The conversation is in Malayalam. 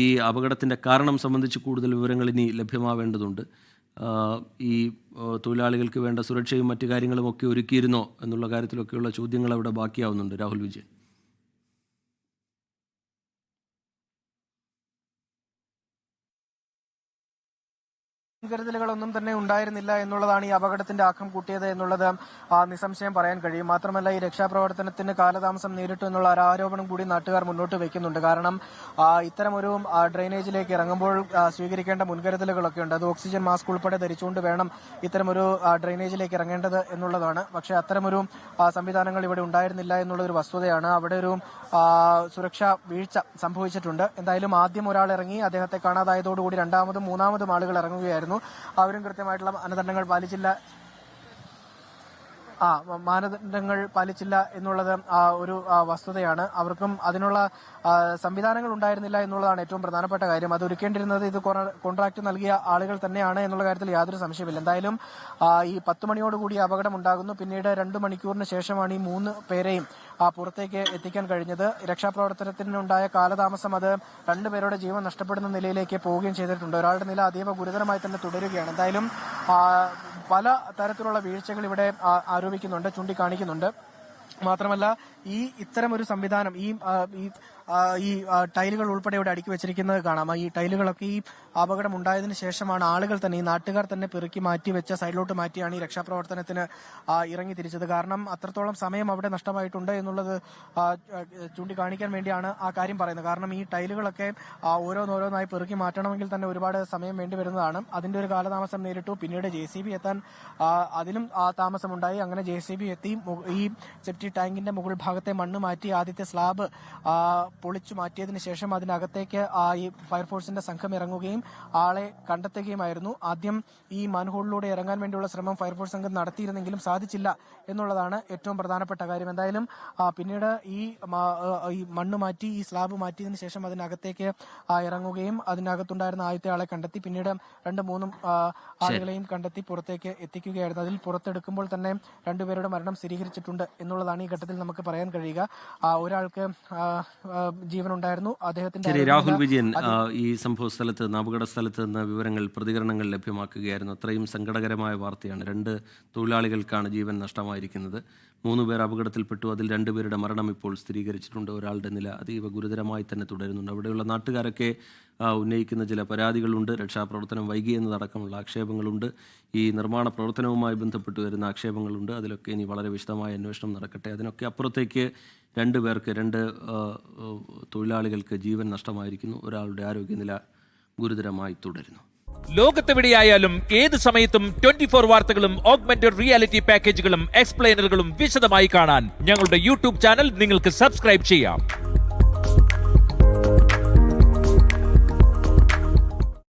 ഈ അപകടത്തിൻ്റെ കാരണം സംബന്ധിച്ച് കൂടുതൽ വിവരങ്ങൾ ഇനി ലഭ്യമാവേണ്ടതുണ്ട്. ഈ തൊഴിലാളികൾക്ക് വേണ്ട സുരക്ഷയും മറ്റു കാര്യങ്ങളും ഒക്കെ ഒരുക്കിയിരുന്നോ എന്നുള്ള കാര്യത്തിലൊക്കെയുള്ള ചോദ്യങ്ങൾ അവിടെ ബാക്കിയാവുന്നുണ്ട്. രാഹുൽ വിജയൻ. മുൻകരുതലുകളൊന്നും തന്നെ ഉണ്ടായിരുന്നില്ല എന്നുള്ളതാണ് ഈ അപകടത്തിന്റെ ആക്കം കൂട്ടിയത് എന്നുള്ളത് നിസ്സംശയം പറയാൻ കഴിയും. മാത്രമല്ല, ഈ രക്ഷാപ്രവർത്തനത്തിന് കാലതാമസം നേരിട്ടു എന്നുള്ള ഒരു ആരോപണം കൂടി നാട്ടുകാർ മുന്നോട്ട് വയ്ക്കുന്നുണ്ട്. കാരണം ഇത്തരമൊരു ഡ്രെയിനേജിലേക്ക് ഇറങ്ങുമ്പോൾ സ്വീകരിക്കേണ്ട മുൻകരുതലുകളൊക്കെ ഉണ്ട്. അത് ഓക്സിജൻ മാസ്ക് ഉൾപ്പെടെ ധരിച്ചുകൊണ്ട് വേണം ഇത്തരമൊരു ഡ്രെയിനേജിലേക്ക് ഇറങ്ങേണ്ടത് എന്നുള്ളതാണ്. പക്ഷേ അത്തരമൊരു സംവിധാനങ്ങൾ ഇവിടെ ഉണ്ടായിരുന്നില്ല എന്നുള്ളൊരു വസ്തുതയാണ്. അവിടെ ഒരു സുരക്ഷാ വീഴ്ച സംഭവിച്ചിട്ടുണ്ട്. എന്തായാലും ആദ്യം ഒരാൾ ഇറങ്ങി, അദ്ദേഹത്തെ കാണാതായതോടുകൂടി രണ്ടാമതും മൂന്നാമതും ആളുകൾ ഇറങ്ങുകയായിരുന്നു. അവരും കൃത്യമായിട്ടുള്ള മാനദണ്ഡങ്ങൾ പാലിച്ചില്ല എന്നുള്ളത് ഒരു വസ്തുതയാണ്. അവർക്കും അതിനുള്ള സംവിധാനങ്ങൾ ഉണ്ടായിരുന്നില്ല എന്നുള്ളതാണ് ഏറ്റവും പ്രധാനപ്പെട്ട കാര്യം. അത് ഒരുക്കേണ്ടിരുന്നത് ഇത് കോൺട്രാക്ട് നൽകിയ ആളുകൾ തന്നെയാണ് എന്നുള്ള കാര്യത്തിൽ യാതൊരു സംശയമില്ല. എന്തായാലും ഈ 10 മണിയോടുകൂടി അപകടം ഉണ്ടാകുന്നു. പിന്നീട് 2 മണിക്കൂറിന് ശേഷമാണ് ഈ 3 പേരെയും പുറത്തേക്ക് എത്തിക്കാൻ കഴിഞ്ഞത്. രക്ഷാപ്രവർത്തനത്തിനുണ്ടായ കാലതാമസം അത് 2 പേരുടെ ജീവൻ നഷ്ടപ്പെടുന്ന നിലയിലേക്ക് പോവുകയും ചെയ്തിട്ടുണ്ട്. ഒരാളുടെ നില അതീവ ഗുരുതരമായി തന്നെ തുടരുകയാണ്. എന്തായാലും പല തരത്തിലുള്ള വീഴ്ചകൾ ഇവിടെ ആരോപിക്കുന്നുണ്ട്, ചൂണ്ടിക്കാണിക്കുന്നുണ്ട്. മാത്രമല്ല, ഇത്തരം ഒരു സംവിധാനം ഈ ടൈലുകൾ ഉൾപ്പെടെ ഇവിടെ അടുക്കി വെച്ചിരിക്കുന്നത് കാണാം. ഈ ടൈലുകളൊക്കെ ഈ അപകടം ഉണ്ടായതിനു ശേഷമാണ് ആളുകൾ തന്നെ, ഈ നാട്ടുകാർ തന്നെ പെറുക്കി മാറ്റി വെച്ച സൈഡിലോട്ട് മാറ്റിയാണ് ഈ രക്ഷാപ്രവർത്തനത്തിന് ഇറങ്ങി തിരിച്ചത്. കാരണം അത്രത്തോളം സമയം അവിടെ നഷ്ടമായിട്ടുണ്ട് എന്നുള്ളത് ചൂണ്ടിക്കാണിക്കാൻ വേണ്ടിയാണ് ആ കാര്യം പറയുന്നത്. കാരണം ഈ ടൈലുകളൊക്കെ ഓരോന്നോരോന്നായി പെറുക്കി മാറ്റണമെങ്കിൽ തന്നെ ഒരുപാട് സമയം വേണ്ടി വരുന്നതാണ്. അതിന്റെ ഒരു കാലതാമസം നേരിട്ടു. പിന്നീട് JCB എത്താൻ അതിലും താമസമുണ്ടായി. അങ്ങനെ JCB എത്തി ഈ സെപ്റ്റി ടാങ്കിന്റെ മുകൾ ഭാഗത്തെ മണ്ണ് മാറ്റി ആദ്യത്തെ സ്ലാബ് പൊളിച്ചു മാറ്റിയതിനു ശേഷം അതിനകത്തേക്ക് ഈ ഫയർഫോഴ്സിന്റെ സംഘം ഇറങ്ങുകയും ആളെ കണ്ടെത്തുകയുമായിരുന്നു. ആദ്യം ഈ മാൻഹോളിലൂടെ ഇറങ്ങാൻ വേണ്ടിയുള്ള ശ്രമം ഫയർഫോഴ്സ് സംഘം നടത്തിയിരുന്നെങ്കിലും സാധിച്ചില്ല എന്നുള്ളതാണ് ഏറ്റവും പ്രധാനപ്പെട്ട കാര്യം. എന്തായാലും പിന്നീട് ഈ മണ്ണ് മാറ്റി ഈ സ്ലാബ് മാറ്റിയതിനു ശേഷം അതിനകത്തേക്ക് ഇറങ്ങുകയും അതിനകത്തുണ്ടായിരുന്ന ആദ്യത്തെ ആളെ കണ്ടെത്തി പിന്നീട് 2-3 ആളുകളെയും കണ്ടെത്തി പുറത്തേക്ക് എത്തിക്കുകയായിരുന്നു. അതിൽ പുറത്തെടുക്കുമ്പോൾ തന്നെ 2 പേരുടെ മരണം സ്ഥിരീകരിച്ചിട്ടുണ്ട് എന്നുള്ളതാണ് ഈ ഘട്ടത്തിൽ നമുക്ക് പറയാൻ കഴിയുക. ഒരാൾക്ക് ജീവനുണ്ടായിരുന്നു. അദ്ദേഹത്തിന്റെ രാഹുൽ വിജയൻ ഈ സംഭവ സ്ഥലത്ത് നിന്ന്, അപകട സ്ഥലത്ത് നിന്ന് വിവരങ്ങൾ, പ്രതികരണങ്ങൾ ലഭ്യമാക്കുകയായിരുന്നു. അത്രയും സങ്കടകരമായ വാർത്തയാണ്. 2 തൊഴിലാളികൾക്കാണ് ജീവൻ നഷ്ടമായിരിക്കുന്നത്. 3 പേർ അപകടത്തിൽപ്പെട്ടു. അതിൽ 2 പേരുടെ മരണം ഇപ്പോൾ സ്ഥിരീകരിച്ചിട്ടുണ്ട്. ഒരാളുടെ നില അതീവ ഗുരുതരമായി തന്നെ തുടരുന്നുണ്ട്. അവിടെയുള്ള നാട്ടുകാരൊക്കെ ഉന്നയിക്കുന്ന ചില പരാതികളുണ്ട്. രക്ഷാപ്രവർത്തനം വൈകിയെന്നതടക്കമുള്ള ആക്ഷേപങ്ങളുണ്ട്. ഈ നിർമ്മാണ പ്രവർത്തനവുമായി ബന്ധപ്പെട്ട് വരുന്ന ആക്ഷേപങ്ങളുണ്ട്. അതിലൊക്കെ ഇനി വളരെ വിശദമായ അന്വേഷണം നടക്കട്ടെ. അതിനൊക്കെ അപ്പുറത്തേക്ക് 2 പേർക്ക്, 2 തൊഴിലാളികൾക്ക് ജീവൻ നഷ്ടമായിരിക്കുന്നു. ഒരാളുടെ ആരോഗ്യനില ഗുരുതരമായി തുടരുന്നു. ലോകത്തെവിടെയായാലും ഏത് സമയത്തും 24 വാർത്തകളും ഓഗ്മെന്റഡ് റിയാലിറ്റി പാക്കേജുകളും എക്സ്പ്ലെയിനറുകളും വിശദമായി കാണാൻ ഞങ്ങളുടെ YouTube ചാനൽ നിങ്ങൾക്ക് സബ്സ്ക്രൈബ് ചെയ്യാം.